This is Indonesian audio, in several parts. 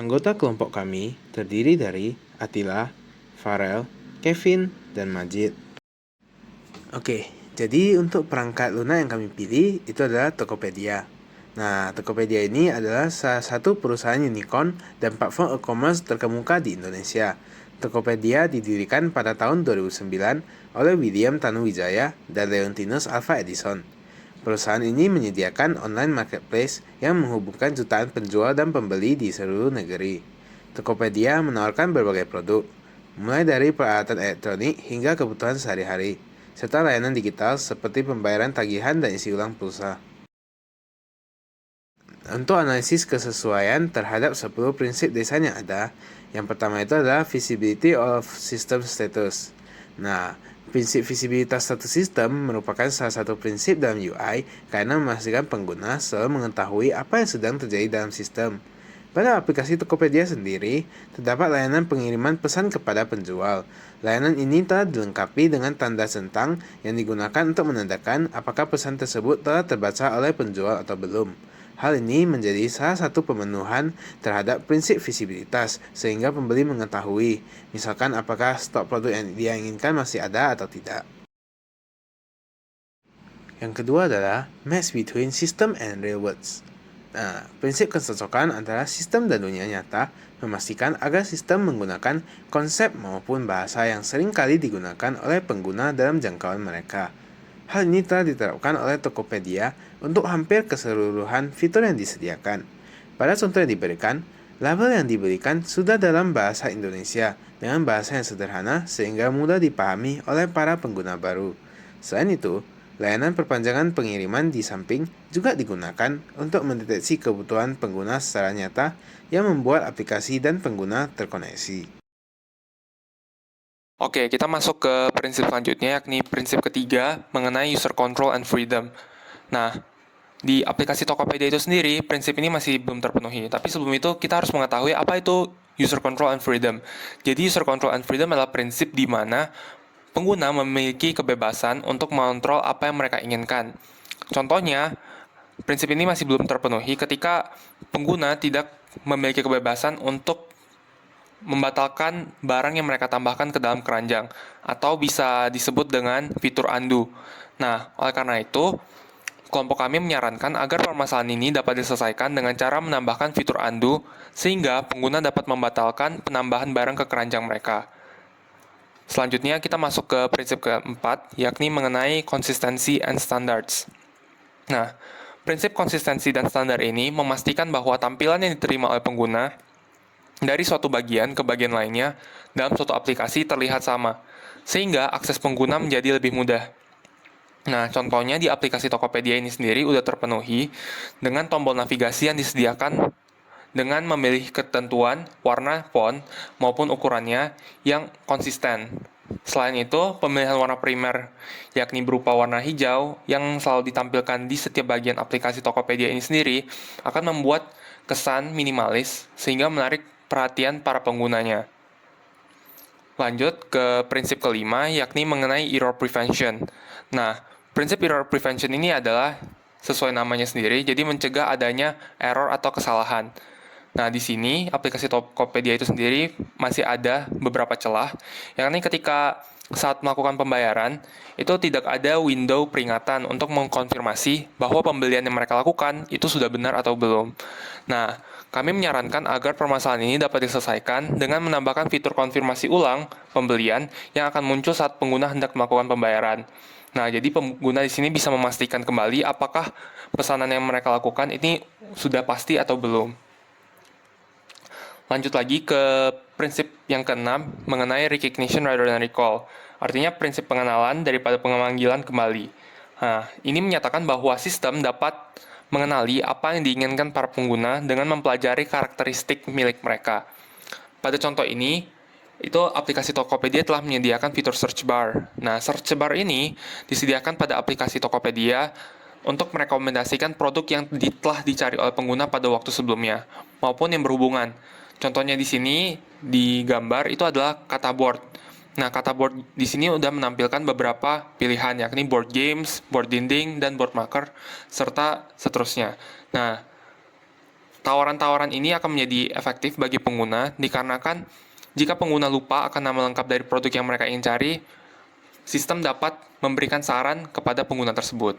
Anggota kelompok kami terdiri dari Attila, Farel, Kevin, dan Majid. Oke, jadi untuk perangkat lunak yang kami pilih itu adalah Tokopedia. Nah, Tokopedia ini adalah salah satu perusahaan unicorn dan platform e-commerce terkemuka di Indonesia. Tokopedia didirikan pada tahun 2009 oleh William Tanuwijaya dan Leontinus Alva Edison. Perusahaan ini menyediakan online marketplace yang menghubungkan jutaan penjual dan pembeli di seluruh negeri. Tokopedia menawarkan berbagai produk, mulai dari peralatan elektronik hingga kebutuhan sehari-hari, serta layanan digital seperti pembayaran tagihan dan isi ulang pulsa. Untuk analisis kesesuaian terhadap 10 prinsip desain yang ada, yang pertama itu adalah Visibility of System Status. Nah, prinsip visibilitas status sistem merupakan salah satu prinsip dalam UI karena memastikan pengguna selalu mengetahui apa yang sedang terjadi dalam sistem. Pada aplikasi Tokopedia sendiri, terdapat layanan pengiriman pesan kepada penjual. Layanan ini telah dilengkapi dengan tanda centang yang digunakan untuk menandakan apakah pesan tersebut telah terbaca oleh penjual atau belum. Hal ini menjadi salah satu pemenuhan terhadap prinsip visibilitas, sehingga pembeli mengetahui, misalkan apakah stok produk yang dia inginkan masih ada atau tidak. Yang kedua adalah match between system and real words. Nah, prinsip kecocokan antara sistem dan dunia nyata memastikan agar sistem menggunakan konsep maupun bahasa yang sering kali digunakan oleh pengguna dalam jangkauan mereka. Hal ini telah diterapkan oleh Tokopedia untuk hampir keseluruhan fitur yang disediakan. Pada contoh yang diberikan, label yang diberikan sudah dalam bahasa Indonesia dengan bahasa yang sederhana sehingga mudah dipahami oleh para pengguna baru. Selain itu, layanan perpanjangan pengiriman di samping juga digunakan untuk mendeteksi kebutuhan pengguna secara nyata yang membuat aplikasi dan pengguna terkoneksi. Oke, kita masuk ke prinsip selanjutnya, yakni prinsip ketiga mengenai user control and freedom. Nah, di aplikasi Tokopedia itu sendiri, prinsip ini masih belum terpenuhi. Tapi sebelum itu, kita harus mengetahui apa itu user control and freedom. Jadi, user control and freedom adalah prinsip di mana pengguna memiliki kebebasan untuk mengontrol apa yang mereka inginkan. Contohnya, prinsip ini masih belum terpenuhi ketika pengguna tidak memiliki kebebasan untuk membatalkan barang yang mereka tambahkan ke dalam keranjang, atau bisa disebut dengan fitur undo. Nah, oleh karena itu, kelompok kami menyarankan agar permasalahan ini dapat diselesaikan dengan cara menambahkan fitur undo, sehingga pengguna dapat membatalkan penambahan barang ke keranjang mereka. Selanjutnya, kita masuk ke prinsip keempat, yakni mengenai konsistensi and standards. Nah, prinsip konsistensi dan standar ini memastikan bahwa tampilan yang diterima oleh pengguna dari suatu bagian ke bagian lainnya dalam suatu aplikasi terlihat sama, sehingga akses pengguna menjadi lebih mudah. Nah, contohnya di aplikasi Tokopedia ini sendiri udah terpenuhi dengan tombol navigasi yang disediakan dengan memilih ketentuan warna font maupun ukurannya yang konsisten. Selain itu, pemilihan warna primer, yakni berupa warna hijau yang selalu ditampilkan di setiap bagian aplikasi Tokopedia ini sendiri, akan membuat kesan minimalis sehingga menarik perhatian para penggunanya. Lanjut ke prinsip kelima, yakni mengenai error prevention. Nah, prinsip error prevention ini adalah sesuai namanya sendiri, jadi mencegah adanya error atau kesalahan. Nah, di sini aplikasi Tokopedia itu sendiri masih ada beberapa celah, yakni ketika saat melakukan pembayaran, itu tidak ada window peringatan untuk mengkonfirmasi bahwa pembelian yang mereka lakukan itu sudah benar atau belum. Nah, kami menyarankan agar permasalahan ini dapat diselesaikan dengan menambahkan fitur konfirmasi ulang pembelian yang akan muncul saat pengguna hendak melakukan pembayaran. Nah, jadi pengguna di sini bisa memastikan kembali apakah pesanan yang mereka lakukan ini sudah pasti atau belum. Lanjut lagi ke prinsip yang keenam mengenai recognition rather than recall. Artinya prinsip pengenalan daripada pemanggilan kembali. Nah, ini menyatakan bahwa sistem dapat mengenali apa yang diinginkan para pengguna dengan mempelajari karakteristik milik mereka. Pada contoh ini, itu aplikasi Tokopedia telah menyediakan fitur search bar. Nah, search bar ini disediakan pada aplikasi Tokopedia untuk merekomendasikan produk yang telah dicari oleh pengguna pada waktu sebelumnya, maupun yang berhubungan. Contohnya di sini, di gambar, itu adalah kata board. Nah, kata board di sini udah menampilkan beberapa pilihan, yakni board games, board dinding, dan board marker, serta seterusnya. Nah, Tawaran-tawaran ini akan menjadi efektif bagi pengguna dikarenakan jika pengguna lupa akan nama lengkap dari produk yang mereka ingin cari, sistem dapat memberikan saran kepada pengguna tersebut.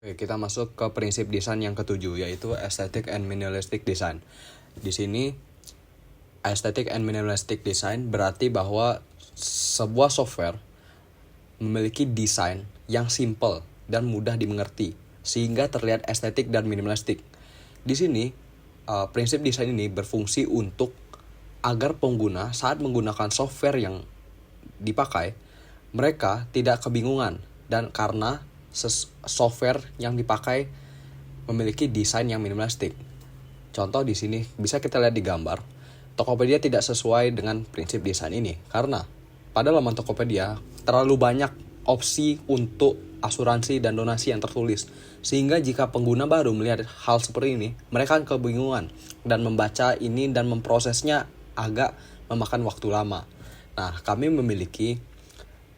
Oke, kita masuk ke prinsip desain yang ketujuh, yaitu aesthetic and minimalistic design. Di sini, aesthetic and minimalistic design berarti bahwa sebuah software memiliki desain yang simple dan mudah dimengerti, sehingga terlihat estetik dan minimalistik. Di sini, prinsip desain ini berfungsi untuk agar pengguna saat menggunakan software yang dipakai, mereka tidak kebingungan dan karena software yang dipakai memiliki desain yang minimalistik. Contoh di sini bisa kita lihat di gambar. Tokopedia tidak sesuai dengan prinsip desain ini karena pada laman Tokopedia terlalu banyak opsi untuk asuransi dan donasi yang tertulis, sehingga jika pengguna baru melihat hal seperti ini, mereka akan kebingungan dan membaca ini dan memprosesnya agak memakan waktu lama. Nah, kami memiliki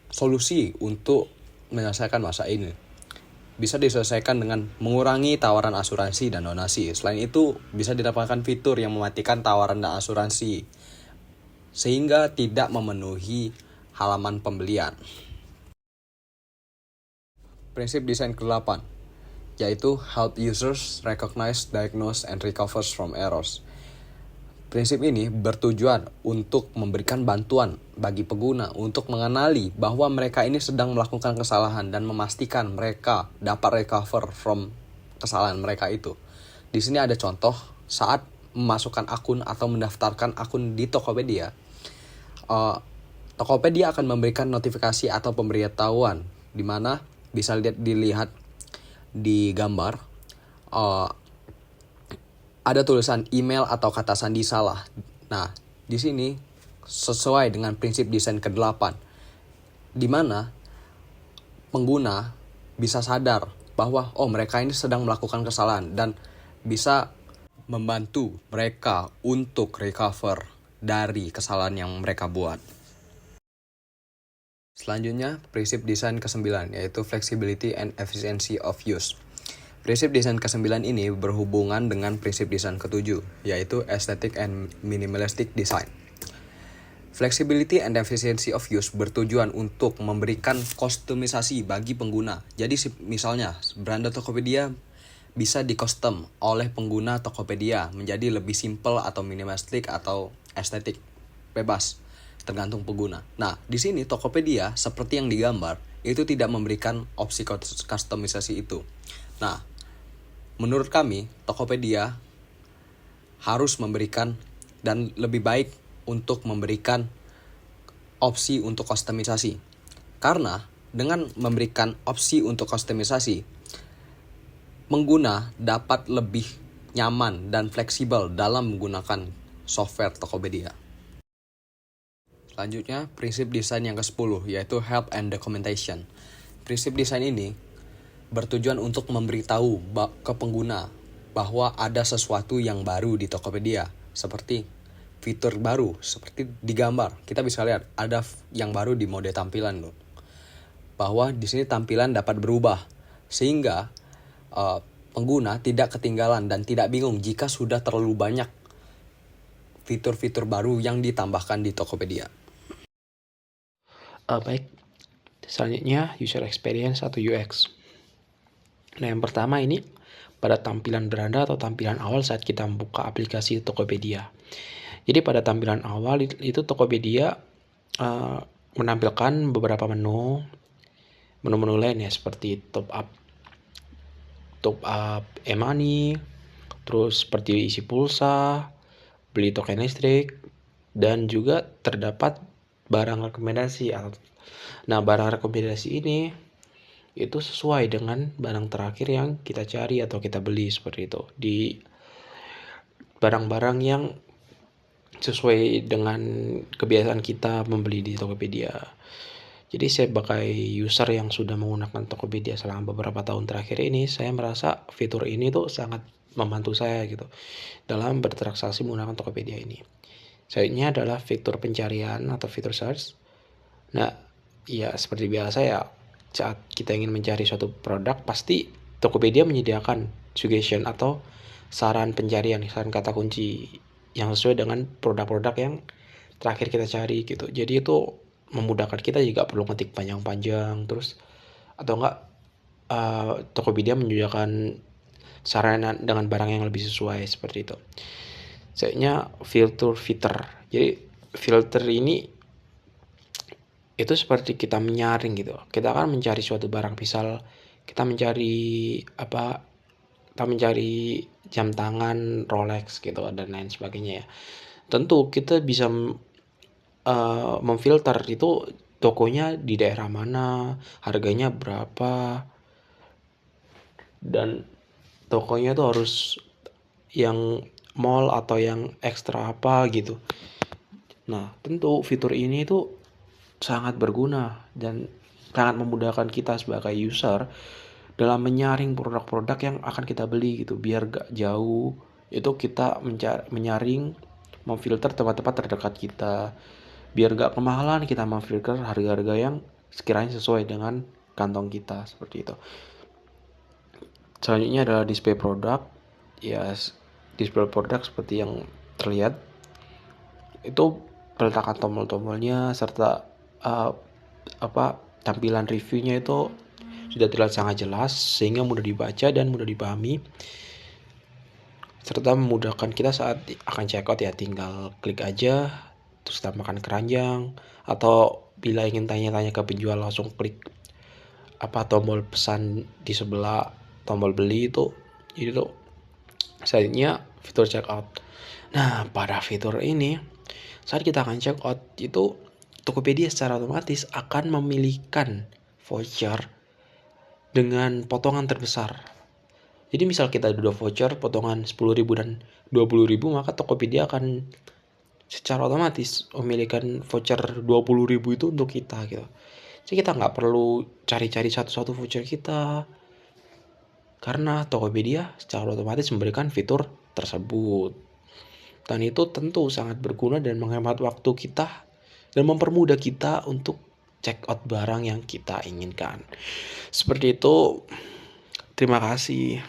solusi untuk menyelesaikan masalah ini. Bisa diselesaikan dengan mengurangi tawaran asuransi dan donasi. Selain itu, bisa didapatkan fitur yang mematikan tawaran dan asuransi, sehingga tidak memenuhi halaman pembelian. Prinsip desain ke-8, yaitu help users recognize, diagnose, and recovers from errors. Prinsip ini bertujuan untuk memberikan bantuan bagi pengguna untuk mengenali bahwa mereka ini sedang melakukan kesalahan dan memastikan mereka dapat recover from kesalahan mereka itu. Di sini ada contoh saat memasukkan akun atau mendaftarkan akun di Tokopedia. Tokopedia akan memberikan notifikasi atau pemberitahuan di mana bisa dilihat di gambar ada tulisan email atau kata sandi salah. Nah, di sini sesuai dengan prinsip desain ke-8, di mana pengguna bisa sadar bahwa mereka ini sedang melakukan kesalahan dan bisa membantu mereka untuk recover dari kesalahan yang mereka buat. Selanjutnya, prinsip desain ke-9, yaitu flexibility and efficiency of use. Prinsip desain ke-9 ini berhubungan dengan prinsip desain ke-7, yaitu aesthetic and minimalistic design. Flexibility and efficiency of use bertujuan untuk memberikan kustomisasi bagi pengguna. Jadi misalnya, beranda Tokopedia bisa di-custom oleh pengguna Tokopedia menjadi lebih simple atau minimalistik atau estetik, bebas, tergantung pengguna. Nah, di sini Tokopedia seperti yang digambar itu tidak memberikan opsi kustomisasi itu. Nah, menurut kami Tokopedia harus memberikan dan lebih baik untuk memberikan opsi untuk kustomisasi. Karena dengan memberikan opsi untuk kustomisasi, pengguna dapat lebih nyaman dan fleksibel dalam menggunakan software Tokopedia. Selanjutnya, prinsip desain yang ke-10, yaitu help and documentation. Prinsip desain ini bertujuan untuk memberitahu ke pengguna bahwa ada sesuatu yang baru di Tokopedia, seperti fitur baru, seperti di gambar. Kita bisa lihat ada yang baru di mode tampilan loh. Bahwa di sini tampilan dapat berubah, sehingga pengguna tidak ketinggalan dan tidak bingung jika sudah terlalu banyak fitur-fitur baru yang ditambahkan di Tokopedia. Baik, selanjutnya user experience atau UX. Nah, yang pertama ini pada tampilan beranda atau tampilan awal saat kita membuka aplikasi Tokopedia. Jadi pada tampilan awal itu Tokopedia menampilkan beberapa menu-menu lain ya, seperti top up e-money, terus seperti isi pulsa, beli token listrik, dan juga terdapat barang rekomendasi. Nah, barang rekomendasi ini itu sesuai dengan barang terakhir yang kita cari atau kita beli, seperti itu. Di barang-barang yang sesuai dengan kebiasaan kita membeli di Tokopedia. Jadi sebagai user yang sudah menggunakan Tokopedia selama beberapa tahun terakhir ini, saya merasa fitur ini tuh sangat membantu saya gitu dalam bertransaksi menggunakan Tokopedia ini. Selanjutnya adalah fitur pencarian atau fitur search. Nah, ya seperti biasa ya, saat kita ingin mencari suatu produk, pasti Tokopedia menyediakan suggestion atau saran pencarian, saran kata kunci yang sesuai dengan produk-produk yang terakhir kita cari gitu. Jadi itu memudahkan kita juga perlu ngetik panjang-panjang terus, atau enggak Tokopedia menyediakan sarana dengan barang yang lebih sesuai seperti itu. Selanjutnya filter. Jadi filter ini itu seperti kita menyaring gitu. Kita akan mencari suatu barang, misal kita mencari jam tangan Rolex gitu dan lain sebagainya ya. Tentu kita bisa memfilter itu tokonya di daerah mana, harganya berapa, dan tokonya tuh harus yang mall atau yang ekstra apa gitu. Nah, tentu fitur ini tuh sangat berguna dan sangat memudahkan kita sebagai user dalam menyaring produk-produk yang akan kita beli gitu, biar gak jauh. Itu kita menyaring, memfilter tempat-tempat terdekat kita, biar gak kemahalan, kita memfilter harga-harga yang sekiranya sesuai dengan kantong kita, seperti itu. Selanjutnya adalah display produk. Ya, display produk seperti yang terlihat itu peletakan tombol-tombolnya serta tampilan reviewnya itu sudah terlihat sangat jelas sehingga mudah dibaca dan mudah dipahami, serta memudahkan kita saat akan checkout ya, tinggal klik aja terus tambahkan keranjang, atau bila ingin tanya-tanya ke penjual langsung klik tombol pesan di sebelah tombol beli itu. Jadi tuh selanjutnya fitur checkout. Nah, pada fitur ini saat kita akan checkout itu Tokopedia secara otomatis akan memilihkan voucher dengan potongan terbesar. Jadi misal kita ada 2 voucher potongan 10.000 dan 20.000, maka Tokopedia akan secara otomatis memilihkan voucher 20.000 itu untuk kita gitu. Jadi kita nggak perlu cari-cari satu-satu voucher kita, karena Tokopedia secara otomatis memberikan fitur tersebut. Dan itu tentu sangat berguna dan menghemat waktu kita dan mempermudah kita untuk check out barang yang kita inginkan. Seperti itu. Terima kasih.